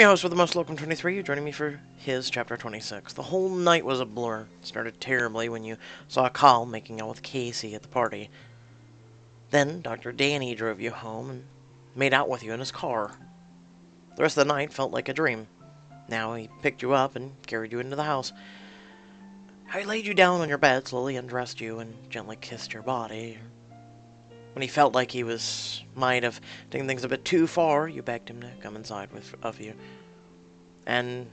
your host with the most, Locum 23. You're joining me for HiS Chapter 26. The whole night was a blur. It started terribly when you saw Kyle making out with Casey at the party. Then Dr. Danny drove you home and made out with you in his car. The rest of the night felt like a dream. Now he picked you up and carried you into the house. How he laid you down on your bed, slowly undressed you, and gently kissed your body. When he felt like he might have taken things a bit too far, you begged him to come inside of you. And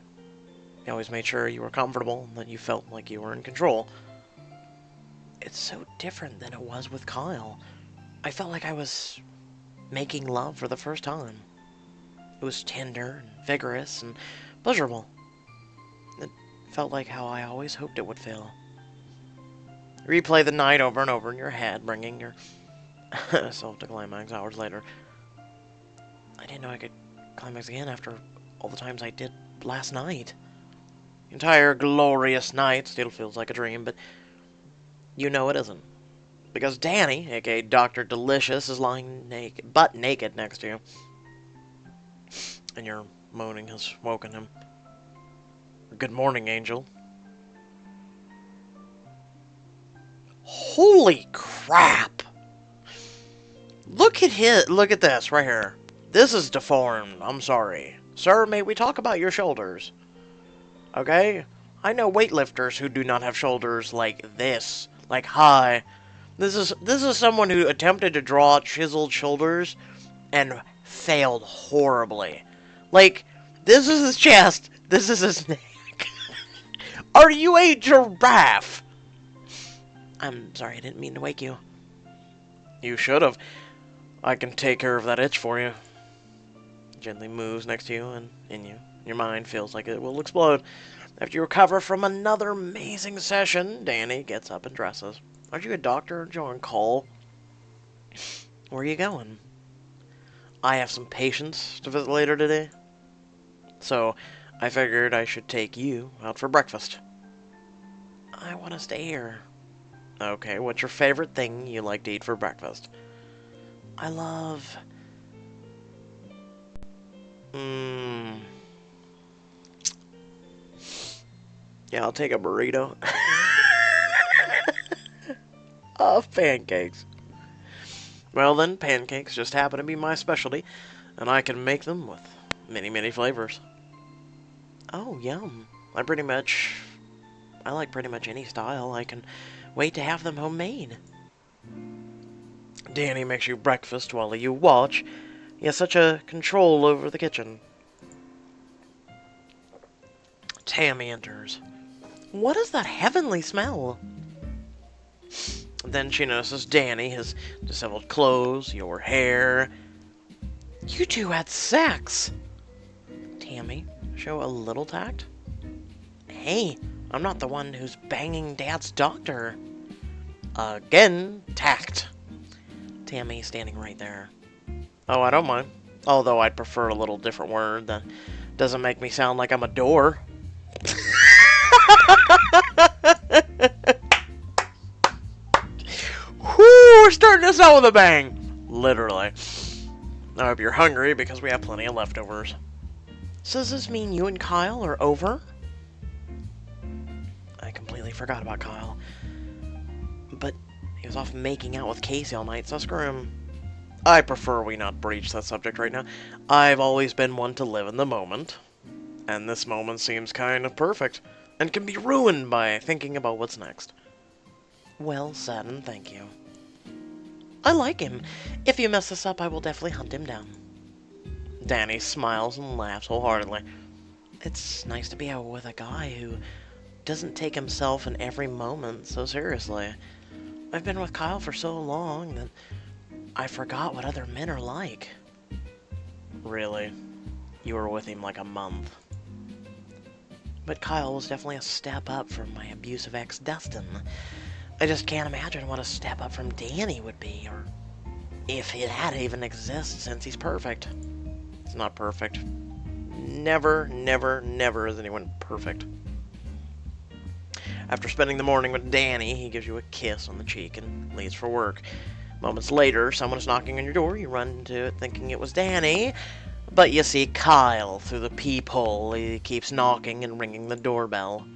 he always made sure you were comfortable and that you felt like you were in control. It's so different than it was with Kyle. I felt like I was making love for the first time. It was tender and vigorous and pleasurable. It felt like how I always hoped it would feel. Replay the night over and over in your head, bringing your self to climax hours later. I didn't know I could climax again after all the times I did last night. The entire glorious night still feels like a dream, but you know it isn't. Because Danny, aka Dr. Delicious, is lying butt naked next to you. And your moaning has woken him. Good morning, Angel. Holy crap! Look at this right here. This is deformed. I'm sorry. Sir, may we talk about your shoulders? Okay? I know weightlifters who do not have shoulders like this. Like high. This is someone who attempted to draw chiseled shoulders and failed horribly. Like, this is his chest. This is his neck. Are you a giraffe? I'm sorry, I didn't mean to wake you. You should have. I can take care of that itch for you. Gently moves next to you and in you. Your mind feels like it will explode. After you recover from another amazing session, Danny gets up and dresses. Aren't you a doctor? Aren't you on call? Where are you going? I have some patients to visit later today. So, I figured I should take you out for breakfast. I want to stay here. Okay, what's your favorite thing you like to eat for breakfast? I love... Yeah, I'll take a burrito. Of pancakes. Well then, pancakes just happen to be my specialty, and I can make them with many, many flavors. Oh, yum. I like pretty much any style. I can wait to have them homemade. Danny makes you breakfast while you watch. He has such a control over the kitchen. Tammy enters. What is that heavenly smell? Then she notices Danny, his disheveled clothes, your hair. You two had sex. Tammy, show a little tact. Hey, I'm not the one who's banging Dad's doctor. Again, tact. Tammy standing right there. Oh, I don't mind. Although I'd prefer a little different word that doesn't make me sound like I'm a door. Whoo, we're starting this out with a bang. Literally. I hope you're hungry because we have plenty of leftovers. So does this mean you and Kyle are over? I completely forgot about Kyle. But he was off making out with Casey all night, so screw him. I prefer we not breach that subject right now. I've always been one to live in the moment. And this moment seems kind of perfect, and can be ruined by thinking about what's next. Well said, and thank you. I like him. If you mess this up, I will definitely hunt him down. Danny smiles and laughs wholeheartedly. It's nice to be out with a guy who doesn't take himself in every moment so seriously. I've been with Kyle for so long that I forgot what other men are like. Really? You were with him like a month. But Kyle was definitely a step up from my abusive ex, Dustin. I just can't imagine what a step up from Danny would be, or if it had even existed, since he's perfect. It's not perfect. Never, never, never is anyone perfect. After spending the morning with Danny, he gives you a kiss on the cheek and leaves for work. Moments later, someone is knocking on your door. You run to it thinking it was Danny, But you see Kyle through the peephole. He keeps knocking and ringing the doorbell.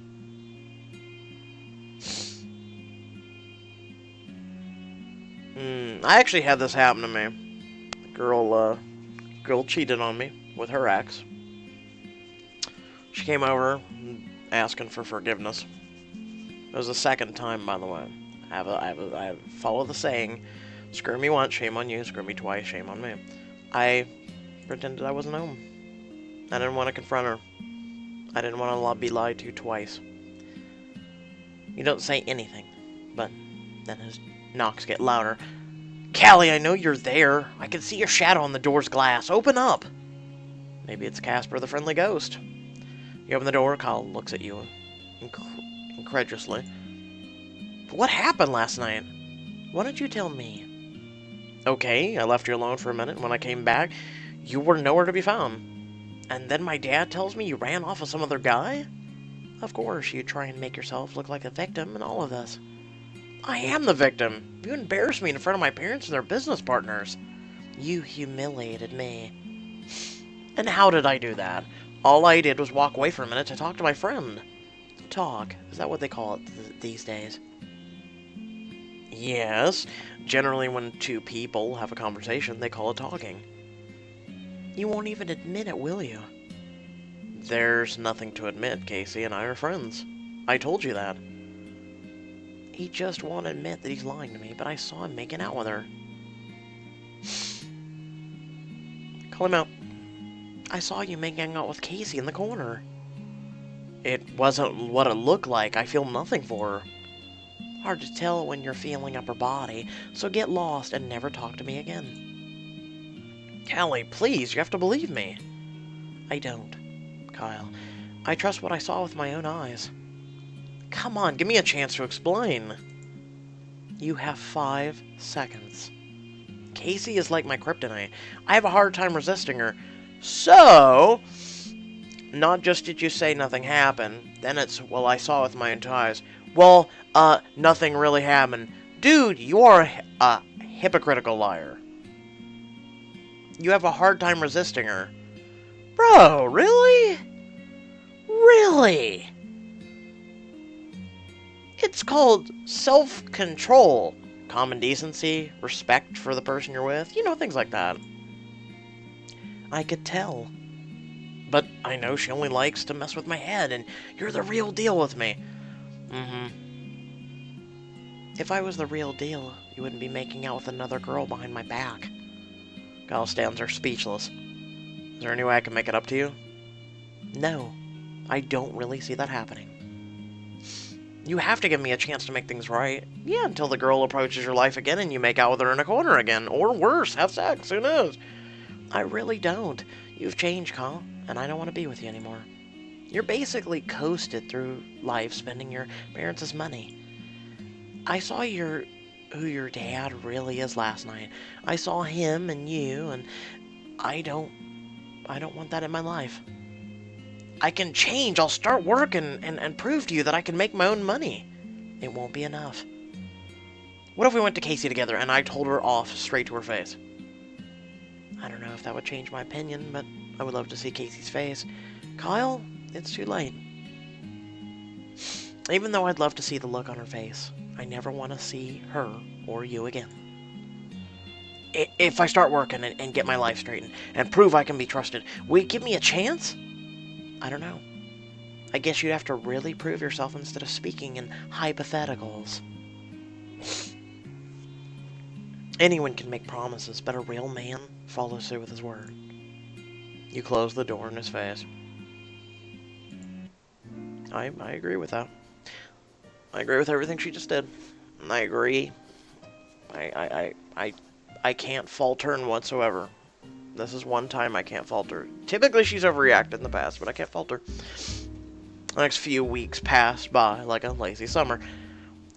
I actually had this happen to me. Girl cheated on me with her ex. She came over asking for forgiveness. It was the second time, by the way. I follow the saying, screw me once, shame on you, screw me twice, shame on me. I pretended I wasn't home. I didn't want to confront her. I didn't want to be lied to twice. You don't say anything, but then his knocks get louder. Callie, I know you're there. I can see your shadow on the door's glass. Open up. Maybe it's Casper the Friendly Ghost. You open the door, Kyle looks at you incredulously. What happened last night? Why didn't you tell me? Okay, I left you alone for a minute, and when I came back, you were nowhere to be found. And then my dad tells me you ran off with some other guy? Of course, you try and make yourself look like a victim in all of this. I am the victim. You embarrassed me in front of my parents and their business partners. You humiliated me. And how did I do that? All I did was walk away for a minute to talk to my friend. Talk? Is that what they call it these days? Yes. Generally, when two people have a conversation, they call it talking. You won't even admit it, will you? There's nothing to admit. Casey and I are friends. I told you that. He just won't admit that he's lying to me, but I saw him making out with her. Call him out. I saw you making out with Casey in the corner. It wasn't what it looked like. I feel nothing for her. Hard to tell when you're feeling up her body, so get lost and never talk to me again. Callie, please, you have to believe me. I don't, Kyle. I trust what I saw with my own eyes. Come on, give me a chance to explain. You have 5 seconds. Casey is like my kryptonite. I have a hard time resisting her. So, not just did you say nothing happened, then it's, well, I saw with my own eyes. Well, nothing really happened. Dude, you are a hypocritical liar. You have a hard time resisting her. Bro, really? Really? It's called self-control. Common decency, respect for the person you're with, you know, things like that. I could tell. But I know she only likes to mess with my head, and you're the real deal with me. If I was the real deal, you wouldn't be making out with another girl behind my back. Kyle stands there speechless. Is there any way I can make it up to you? No, I don't really see that happening. You have to give me a chance to make things right. Yeah, until the girl approaches your life again and you make out with her in a corner again. Or worse, have sex, who knows? I really don't. You've changed, Kyle, and I don't want to be with you anymore. You're basically coasted through life spending your parents' money. I saw who your dad really is last night. I saw him and you, and I don't want that in my life. I can change. I'll start working and prove to you that I can make my own money. It won't be enough. What if we went to Casey together and I told her off straight to her face? I don't know if that would change my opinion, but I would love to see Casey's face. Kyle, it's too late. Even though I'd love to see the look on her face, I never want to see her or you again. If I start working and get my life straightened and prove I can be trusted, will you give me a chance? I don't know. I guess you'd have to really prove yourself instead of speaking in hypotheticals. Anyone can make promises, but a real man follows through with his word. You close the door in his face. I agree with that. I agree with everything she just did. I agree. I can't fault her in whatsoever. This is one time I can't fault her. Typically she's overreacted in the past, but I can't fault her. The next few weeks passed by like a lazy summer.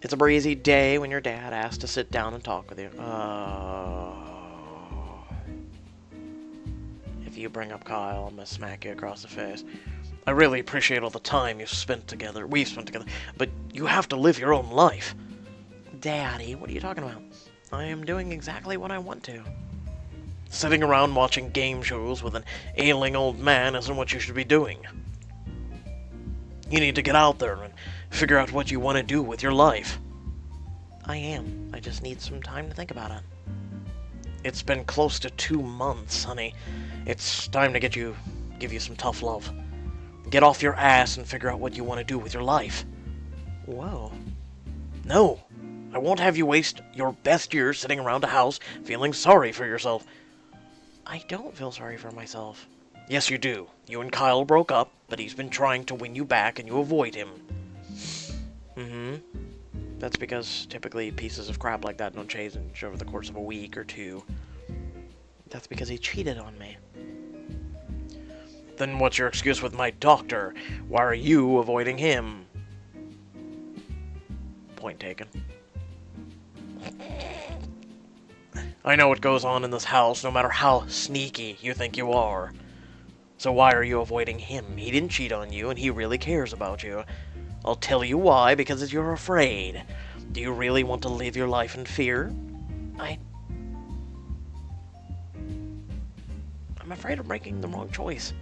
It's a breezy day when your dad asks to sit down and talk with you. If you bring up Kyle, I'm gonna smack you across the face. I really appreciate all the time we've spent together, but you have to live your own life. Daddy, what are you talking about? I am doing exactly what I want to. Sitting around watching game shows with an ailing old man isn't what you should be doing. You need to get out there and figure out what you want to do with your life. I am. I just need some time to think about it. It's been close to 2 months, honey. It's time to give you some tough love. Get off your ass and figure out what you want to do with your life. Whoa. No. I won't have you waste your best years sitting around a house feeling sorry for yourself. I don't feel sorry for myself. Yes, you do. You and Kyle broke up, but he's been trying to win you back and you avoid him. That's because typically pieces of crap like that don't change over the course of a week or 2. That's because he cheated on me. Then what's your excuse with my doctor? Why are you avoiding him? Point taken. I know what goes on in this house, no matter how sneaky you think you are. So why are you avoiding him? He didn't cheat on you, and he really cares about you. I'll tell you why, because you're afraid. Do you really want to live your life in fear? I'm afraid of making the wrong choice.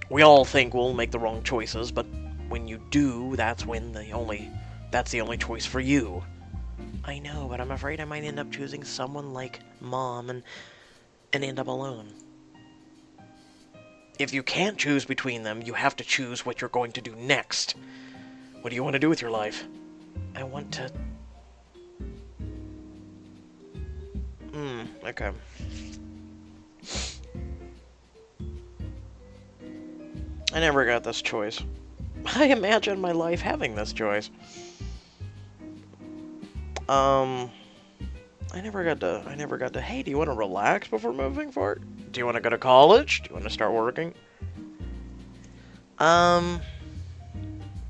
We all think we'll make the wrong choices, but when you do, that's the only choice for you. I know, but I'm afraid I might end up choosing someone like Mom and end up alone. If you can't choose between them, you have to choose what you're going to do next. What do you want to do with your life? I want to... okay. I never got this choice. I imagine my life having this choice. I never got to, hey, do you want to relax before moving forward? Do you want to go to college? Do you want to start working? Wouldn't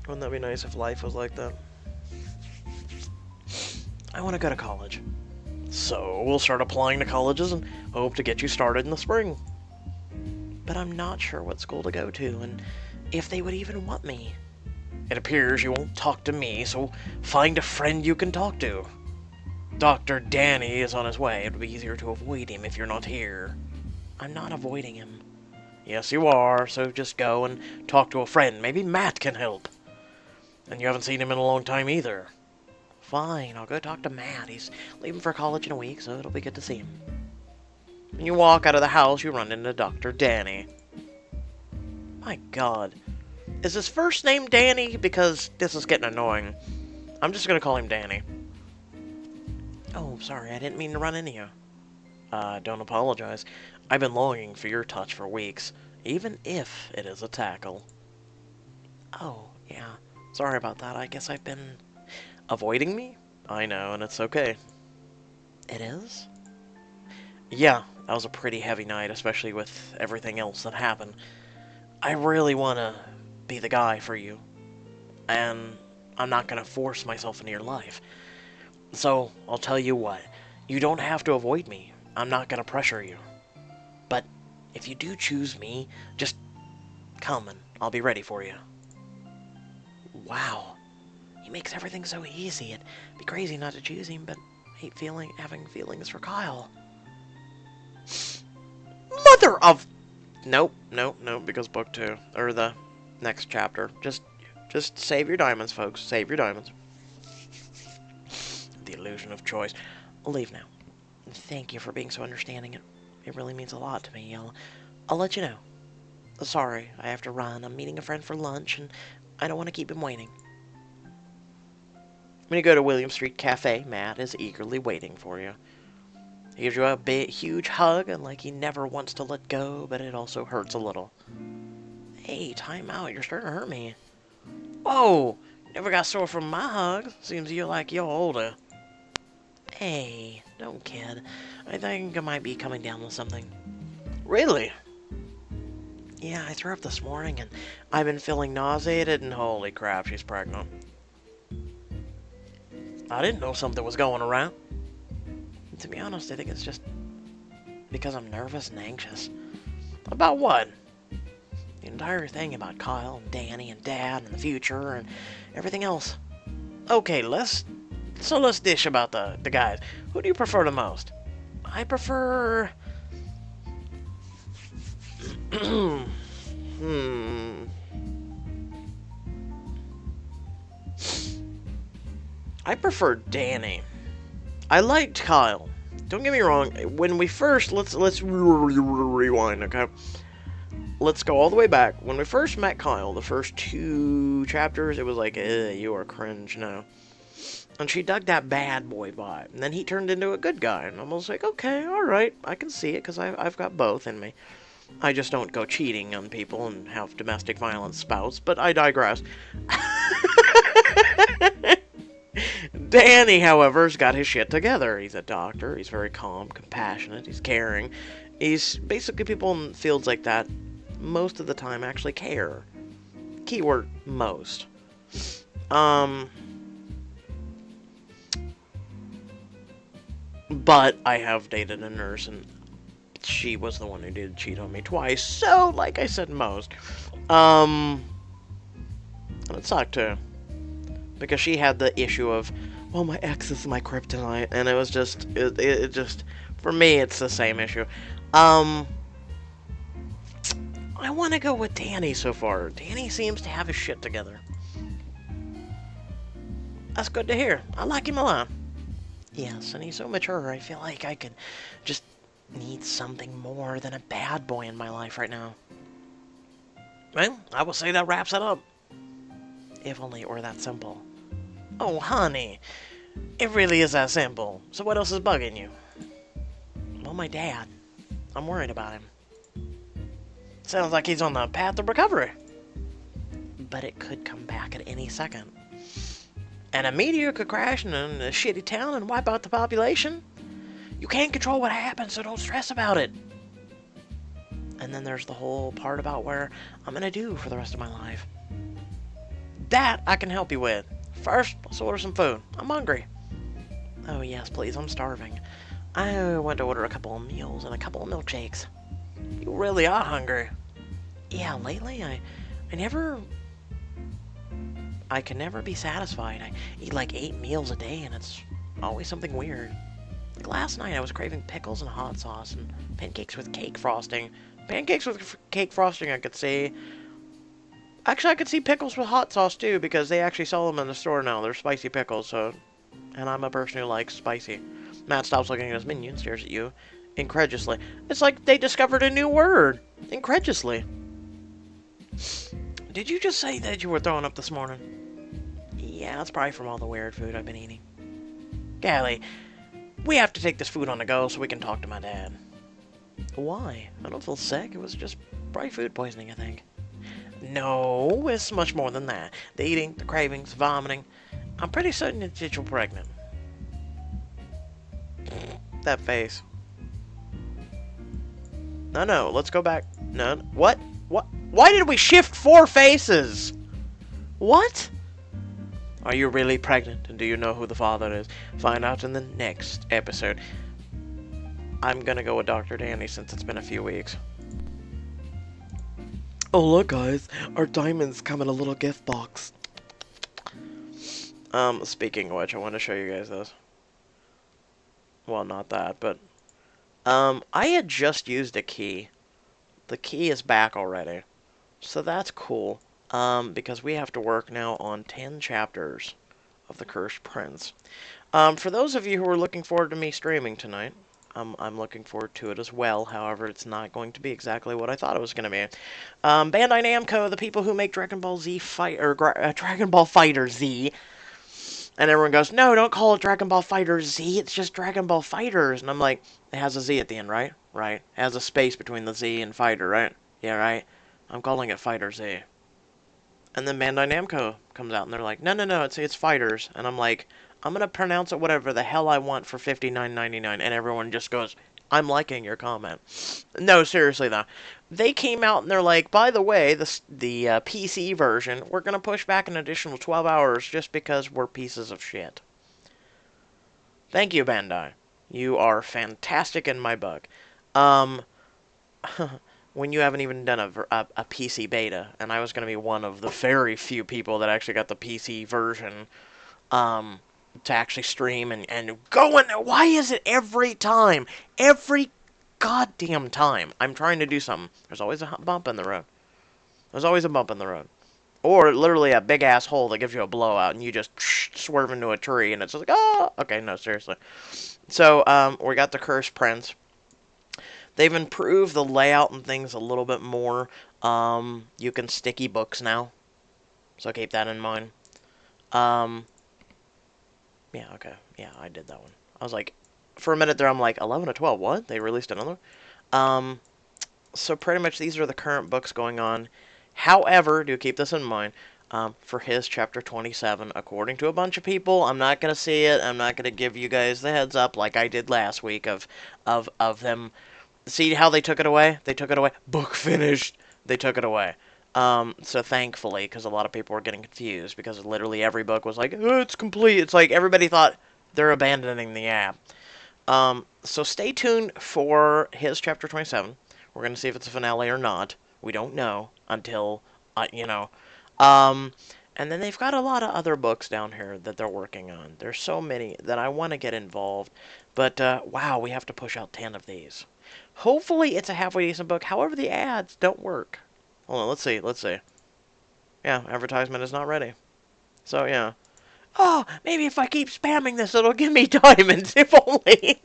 that be nice if life was like that? I want to go to college. So, we'll start applying to colleges and hope to get you started in the spring. But I'm not sure what school to go to, and if they would even want me. It appears you won't talk to me, so find a friend you can talk to. Dr. Danny is on his way. It would be easier to avoid him if you're not here. I'm not avoiding him. Yes, you are, so just go and talk to a friend. Maybe Matt can help. And you haven't seen him in a long time either. Fine, I'll go talk to Matt. He's leaving for college in a week, so it'll be good to see him. When you walk out of the house, you run into Dr. Danny. My God. Is his first name Danny? Because this is getting annoying. I'm just going to call him Danny. Oh, sorry, I didn't mean to run into you. Don't apologize. I've been longing for your touch for weeks, even if it is a tackle. Oh, yeah. Sorry about that. I guess I've been... Avoiding me? I know, and it's okay. It is? Yeah, that was a pretty heavy night, especially with everything else that happened. I really want to be the guy for you, and I'm not going to force myself into your life. So, I'll tell you what, you don't have to avoid me. I'm not going to pressure you. But if you do choose me, just come and I'll be ready for you. Wow. He makes everything so easy. It'd be crazy not to choose him, but I hate having feelings for Kyle. Mother of... Nope, because book 2, or the next chapter. Just save your diamonds, folks. Save your diamonds. The illusion of choice. I'll leave now. Thank you for being so understanding. It really means a lot to me. I'll let you know. Sorry, I have to run. I'm meeting a friend for lunch, and I don't want to keep him waiting. When you go to William Street Cafe, Matt is eagerly waiting for you. He gives you a big, huge hug, and like he never wants to let go, but it also hurts a little. Hey, time out. You're starting to hurt me. Whoa! Never got sore from my hug. Seems you're older. Hey, don't kid. I think I might be coming down with something. Really? Yeah, I threw up this morning, and I've been feeling nauseated, and holy crap, she's pregnant. I didn't know something was going around. And to be honest, I think it's just because I'm nervous and anxious. About what? The entire thing about Kyle and Danny and Dad and the future and everything else. Okay, let's So let's dish about the guys. Who do you prefer the most? I prefer... hmm... I prefer Danny. I liked Kyle. Don't get me wrong. When we first... Let's rewind, okay? Let's go all the way back. When we first met Kyle, the first 2 chapters, it was like, you are cringe now. And she dug that bad boy vibe. And then he turned into a good guy. And I was like, okay, alright, I can see it, because I've got both in me. I just don't go cheating on people and have domestic violence spouts, but I digress. Danny, however, has got his shit together. He's a doctor, he's very calm, compassionate, he's caring. He's basically people in fields like that most of the time actually care. Keyword, most. But I have dated a nurse, and she was the one who did cheat on me twice, so, like I said, most. And it sucked, too. Because she had the issue of, well, my ex is my kryptonite, and it was just, it just, for me, it's the same issue. I want to go with Danny so far. Danny seems to have his shit together. That's good to hear. I like him a lot. Yes, and he's so mature, I feel like I could just need something more than a bad boy in my life right now. Well, I will say that wraps it up. If only it were that simple. Oh, honey, it really is that simple. So what else is bugging you? Well, my dad. I'm worried about him. Sounds like he's on the path of recovery. But it could come back at any second. And a meteor could crash in a shitty town and wipe out the population. You can't control what happens, so don't stress about it. And then there's the whole part about where I'm gonna do for the rest of my life. That I can help you with. First, let's order some food. I'm hungry. Oh yes, please, I'm starving. I went to order a couple of meals and a couple of milkshakes. You really are hungry. Yeah, lately I can never be satisfied. I eat like 8 meals a day and it's always something weird. Like last night I was craving pickles and hot sauce and pancakes with cake frosting. Pancakes with cake frosting I could see. Actually, I could see pickles with hot sauce too, because they actually sell them in the store now. They're spicy pickles, so... And I'm a person who likes spicy. Matt stops looking at his menu and stares at you incredulously. It's like they discovered a new word. Incredulously. Did you just say that you were throwing up this morning? Yeah, that's probably from all the weird food I've been eating. Golly, we have to take this food on the go so we can talk to my dad. Why? I don't feel sick. It was just probably food poisoning, I think. No, it's much more than that. The eating, the cravings, vomiting. I'm pretty certain that you're pregnant. That face. No, let's go back. No, what? What? Why did we shift 4 faces? What? Are you really pregnant? And do you know who the father is? Find out in the next episode. I'm gonna go with Dr. Danny since it's been a few weeks. Oh, look, guys. Our diamonds come in a little gift box. Speaking of which, I want to show you guys this. Well, not that, but... I had just used a key. The key is back already. So that's cool. Because we have to work now on 10 chapters of The Cursed Prince. For those of you who are looking forward to me streaming tonight, I'm looking forward to it as well. However, it's not going to be exactly what I thought it was going to be. Bandai Namco, the people who make Dragon Ball Z Dragon Ball Fighter Z, and everyone goes, no, don't call it Dragon Ball Fighter Z. It's just Dragon Ball Fighters. And I'm like, it has a Z at the end, right? Right. It has a space between the Z and Fighter, right? Yeah, right. I'm calling it Fighter Z. And then Bandai Namco comes out and they're like, no, it's Fighters. And I'm like, I'm going to pronounce it whatever the hell I want for $59.99. And everyone just goes, I'm liking your comment. No, seriously though. They came out and they're like, by the way, the PC version, we're going to push back an additional 12 hours just because we're pieces of shit. Thank you, Bandai. You are fantastic in my book. When you haven't even done a PC beta, and I was going to be one of the very few people that actually got the PC version, to actually stream and go in. Why is it every time? Every goddamn time I'm trying to do something, there's always a bump in the road. There's always a bump in the road. Or literally a big ass hole that gives you a blowout and you just swerve into a tree and it's just like, oh, okay, no, seriously. So, we got the Cursed Prince. They've improved the layout and things a little bit more. You can sticky books now, so keep that in mind. Um, yeah, okay, yeah, I did that one. I was like, for a minute there, I'm like, 11 to 12, what? They released another? Um, so pretty much these are the current books going on. However, do keep this in mind. For HiS chapter 27, according to a bunch of people, I'm not gonna see it. I'm not gonna give you guys the heads up like I did last week of them. See how they took it away? They took it away. Book finished. They took it away. So thankfully, because a lot of people were getting confused, because literally every book was like, oh, it's complete. It's like everybody thought they're abandoning the app. So stay tuned for HiS chapter 27. We're going to see if it's a finale or not. We don't know until, you know. Um, and then they've got a lot of other books down here that they're working on. There's so many that I want to get involved. But, wow, we have to push out 10 of these. Hopefully it's a halfway decent book. However, the ads don't work. Hold on, let's see. Yeah, advertisement is not ready. So, yeah. Oh, maybe if I keep spamming this, it'll give me diamonds, if only.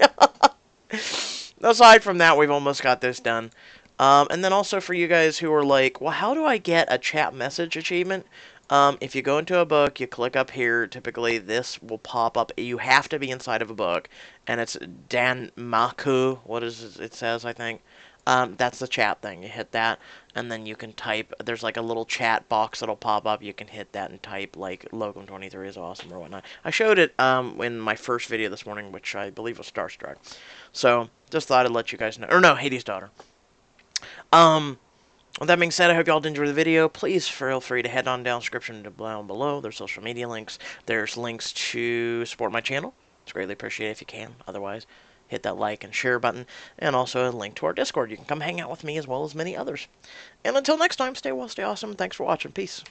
Aside from that, we've almost got this done. And then also for you guys who are like, well, how do I get a chat message achievement? If you go into a book, you click up here. Typically, this will pop up. You have to be inside of a book, and it's Danmaku. What is it says? I think. That's the chat thing. You hit that, and then you can type. There's like a little chat box that'll pop up. You can hit that and type like Locum23 is awesome or whatnot. I showed it in my first video this morning, which I believe was Starstruck. So just thought I'd let you guys know. Or no, Hades' daughter. With that being said, I hope y'all did enjoy the video. Please feel free to head on down description down below. There's social media links. There's links to support my channel. It's greatly appreciated if you can. Otherwise, hit that like and share button. And also a link to our Discord. You can come hang out with me as well as many others. And until next time, stay well, stay awesome. Thanks for watching. Peace.